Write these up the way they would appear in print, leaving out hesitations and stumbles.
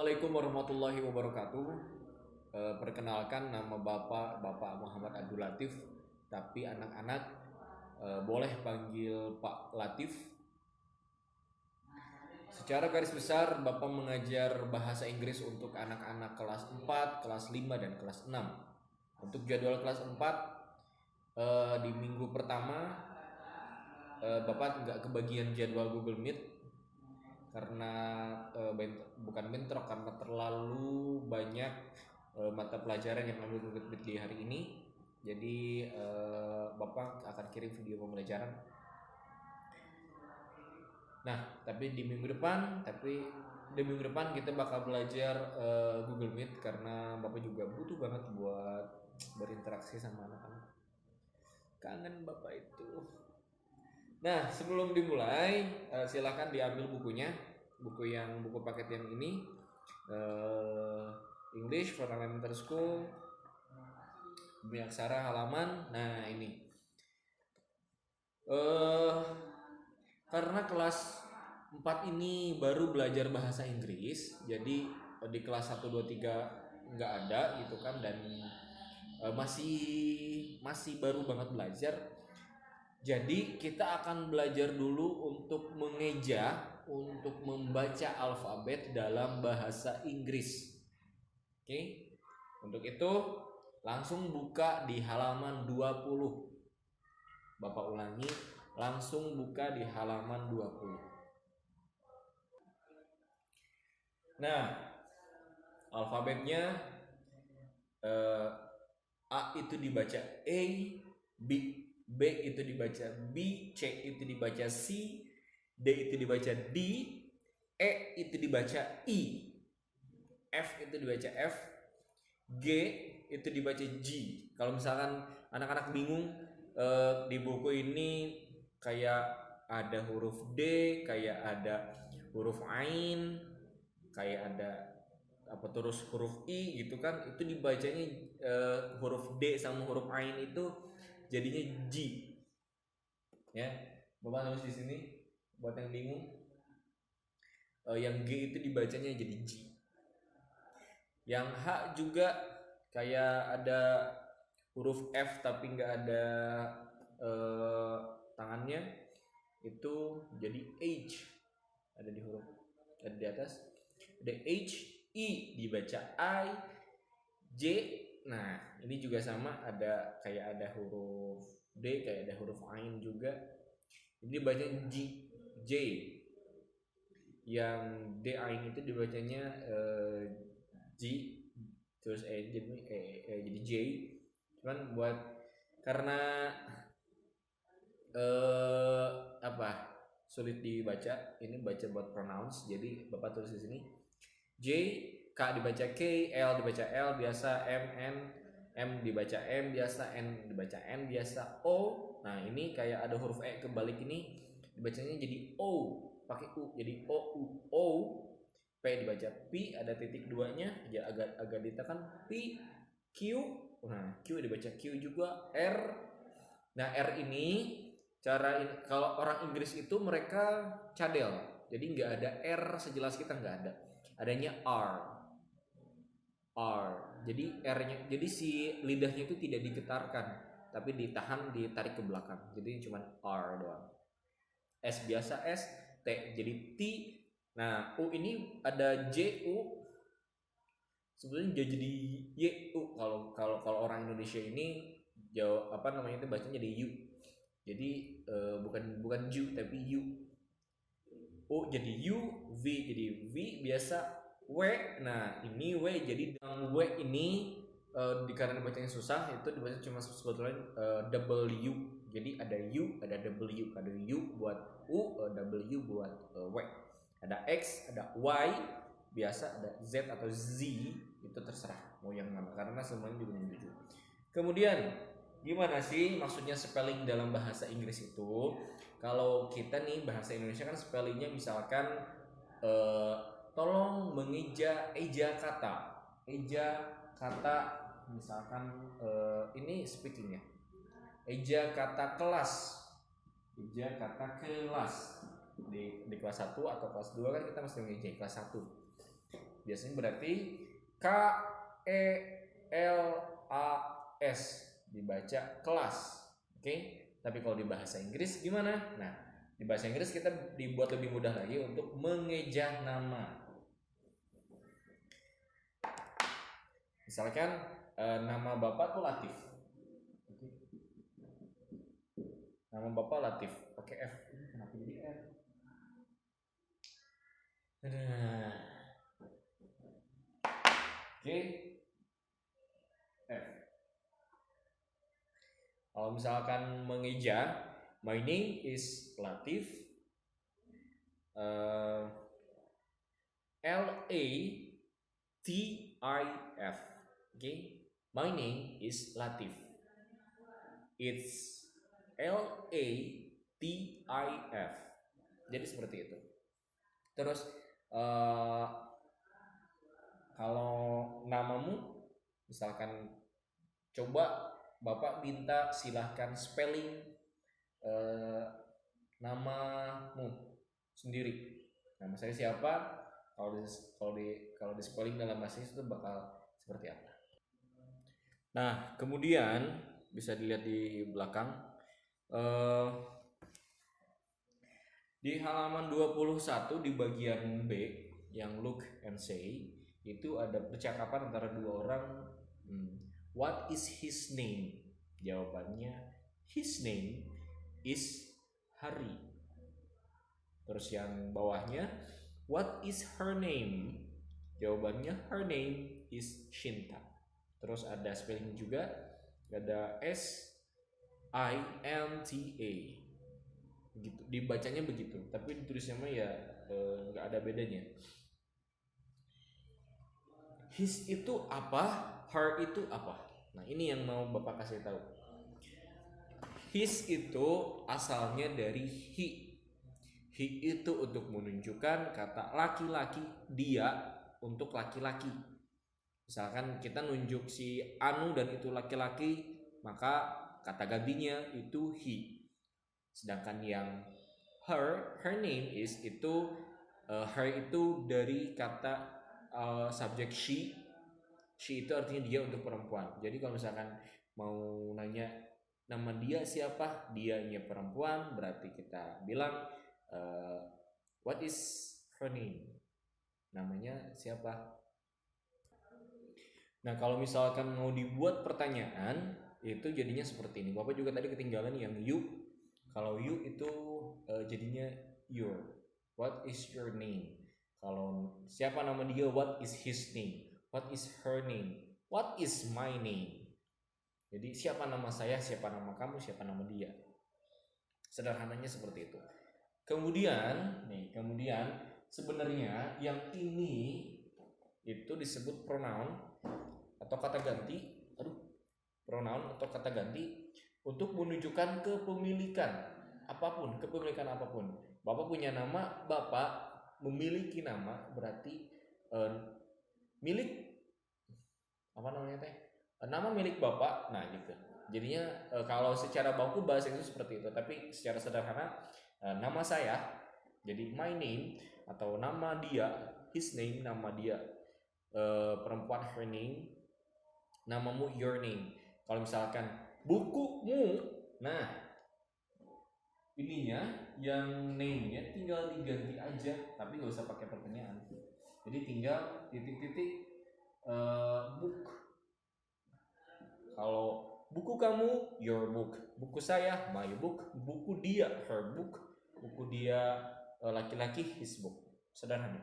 Assalamualaikum warahmatullahi wabarakatuh. Perkenalkan nama Bapak Muhammad Abdul Latif, tapi anak-anak boleh panggil Pak Latif. Secara garis besar Bapak mengajar bahasa Inggris untuk anak-anak kelas 4, kelas 5, dan kelas 6. Untuk jadwal kelas 4 di minggu pertama Bapak nggak kebagian jadwal Google Meet karena bukan bentrok, karena terlalu banyak mata pelajaran yang ambil Google Meet di hari ini. Jadi Bapak akan kirim video pembelajaran. Tapi di minggu depan kita bakal belajar Google Meet karena Bapak juga butuh banget buat berinteraksi sama anak-anak. Kangen Bapak itu. Nah, sebelum dimulai, silakan diambil bukunya, buku paket yang ini, English for Elementary School, Bumi Aksara halaman. Nah ini, karena kelas 4 ini baru belajar bahasa Inggris, jadi di kelas 1, 2, 3 nggak ada gitu kan, dan masih baru banget belajar. Jadi kita akan belajar dulu untuk mengeja, untuk membaca alfabet dalam bahasa Inggris. Oke. Untuk itu langsung buka di halaman 20. Bapak ulangi, langsung buka di halaman 20. Nah, alfabetnya A itu dibaca A, B itu dibaca B, C itu dibaca C, D itu dibaca D, E itu dibaca I, F itu dibaca F, G itu dibaca G. Kalau misalkan anak-anak bingung, di buku ini kayak ada huruf D, kayak ada huruf Ain, kayak ada terus huruf I gitu kan, itu dibacanya huruf D sama huruf Ain itu jadinya G. Ya, Bapak tulis di sini buat yang bingung. Yang G itu dibacanya jadi G. Yang H juga kayak ada huruf F tapi nggak ada tangannya, itu jadi H. Ada di huruf, ada di atas, ada H. I dibaca I, J. Nah ini juga sama, ada kayak ada huruf D, kayak ada huruf Ain juga. Ini dibacanya J. Yang D Ain itu dibacanya G, terus jadi J. Cuman buat karena sulit dibaca, ini baca buat pronounce, jadi Bapak tulis di sini J. K dibaca K, L dibaca L biasa, M dibaca M biasa, N dibaca N biasa, O. Nah ini kayak ada huruf E kebalik, ini dibacanya jadi O pakai U, jadi O. P dibaca P, ada titik duanya, ya agak ditekan, P. Q. Nah Q dibaca Q juga. R. Nah R ini kalau orang Inggris itu mereka cadel, jadi nggak ada R sejelas kita, nggak ada, adanya R. Jadi R-nya, jadi si lidahnya itu tidak digetarkan, tapi ditarik ke belakang, jadi cuma R doang. S biasa S, T jadi T. Nah U ini ada J, U sebenarnya jadi Y, U. Kalau orang Indonesia ini jauh itu bacanya jadi U. Jadi bukan Ju tapi U. U jadi U, V jadi V biasa, W. Nah ini W, jadi dengan W ini karena bacanya susah, itu dibaca cuma sebetulnya W. Jadi ada U, ada W, ada U buat U, W buat W. Ada X, ada Y biasa, ada Z atau Z, itu terserah mau yang mana karena semuanya juga menuju. Kemudian gimana sih maksudnya spelling dalam bahasa Inggris itu? Kalau kita nih bahasa Indonesia kan spellingnya misalkan tolong mengeja eja kata misalkan ini speakingnya, eja kata kelas di kelas 1 atau kelas 2 kan kita mesti mengeja kelas 1. biasanya berarti K E L A S, dibaca kelas. Oke. Tapi kalau di bahasa Inggris gimana? Nah, di bahasa Inggris kita dibuat lebih mudah lagi untuk mengeja nama. Misalkan nama Bapak tuh Latif. Nama Bapak Latif pakai F. Ini kenapa jadi F? Oke. F. Kalau misalkan mengeja, my name is Latif. Latif. Okay, my name is Latif. It's Latif. Jadi seperti itu. Terus kalau namamu, misalkan coba Bapak minta silahkan spelling namamu sendiri. Nama saya siapa? Kalau di spelling dalam bahasa Inggris itu bakal seperti apa? Nah, kemudian bisa dilihat di belakang di halaman 21 di bagian B yang look and say itu ada percakapan antara dua orang. What is his name? Jawabannya his name is Hari. Terus yang bawahnya what is her name? Jawabannya her name is Shinta. Terus ada spelling juga, ada S-I-N-T-A. Begitu, dibacanya begitu, tapi ditulisnya mah ya nggak ada bedanya. His itu apa? Her itu apa? Nah, ini yang mau Bapak kasih tahu. His itu asalnya dari he. He itu untuk menunjukkan kata laki-laki, dia untuk laki-laki. Misalkan kita nunjuk si Anu dan itu laki-laki, maka kata gantinya itu he. Sedangkan yang her name is itu her itu dari kata subjek she. She itu artinya dia untuk perempuan. Jadi kalau misalkan mau nanya nama dia siapa, dianya perempuan, berarti kita bilang what is her name? Namanya siapa? Nah, kalau misalkan mau dibuat pertanyaan, itu jadinya seperti ini. Bapak juga tadi ketinggalan yang you. Kalau you itu jadinya your. What is your name? Kalau siapa nama dia, what is his name? What is her name? What is my name? Jadi siapa nama saya, siapa nama kamu, siapa nama dia. Sederhananya seperti itu. Kemudian sebenarnya yang ini itu disebut pronoun atau kata ganti, pronoun atau kata ganti untuk menunjukkan kepemilikan apapun. Bapak punya nama, Bapak memiliki nama, berarti milik apa namanya teh? Nama milik Bapak. Nah, gitu. Jadinya kalau secara baku bahasa itu seperti itu, tapi secara sederhana nama saya jadi my name, atau nama dia his name, nama dia perempuan her name, namamu your name. Kalau misalkan bukumu, nah ininya yang name-nya tinggal diganti aja, tapi gak usah pakai pertanyaan. Jadi tinggal titik-titik book. Kalau buku kamu your book, buku saya my book, buku dia her book, buku dia laki-laki his book. Sederhana.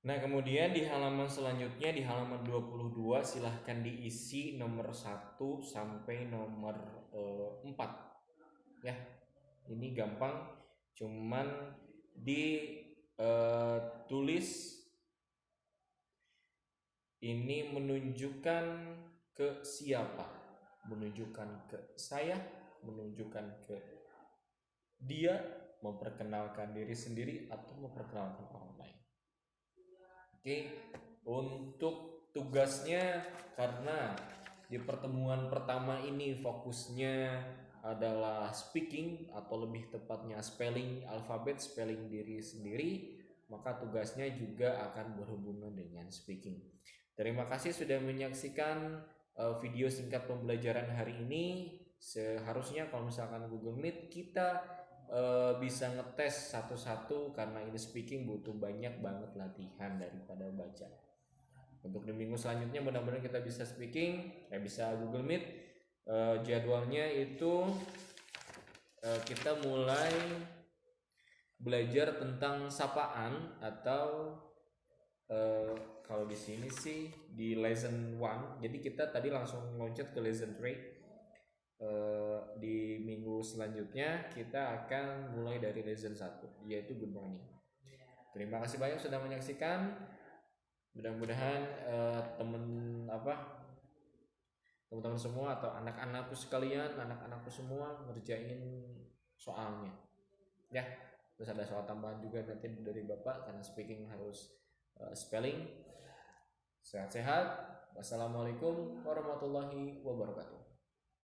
Nah, kemudian di halaman selanjutnya, di halaman 22, silahkan diisi nomor 1 sampai nomor 4. Ya, ini gampang, cuman ditulis ini menunjukkan ke siapa, menunjukkan ke saya, menunjukkan ke dia, memperkenalkan diri sendiri atau memperkenalkan orang lain. Oke, untuk tugasnya, karena di pertemuan pertama ini fokusnya adalah speaking atau lebih tepatnya spelling alfabet, spelling diri sendiri, maka tugasnya juga akan berhubungan dengan speaking. Terima kasih sudah menyaksikan video singkat pembelajaran hari ini. Seharusnya kalau misalkan Google Meet kita bisa ngetes satu-satu, karena ini speaking butuh banyak banget latihan daripada baca. Untuk di minggu selanjutnya mudah-mudahan kita bisa speaking, bisa Google Meet. Jadwalnya itu kita mulai belajar tentang sapaan, atau kalau di sini sih di lesson 1. Jadi kita tadi langsung loncat ke lesson 3. Di minggu selanjutnya kita akan mulai dari lesson 1, yaitu good morning. Terima kasih banyak sudah menyaksikan. Mudah-mudahan teman-teman semua atau anak-anakku sekalian, anak-anakku semua ngerjain soalnya ya. Terus ada soal tambahan juga nanti dari Bapak, karena speaking harus spelling. Sehat-sehat. Wassalamualaikum warahmatullahi wabarakatuh.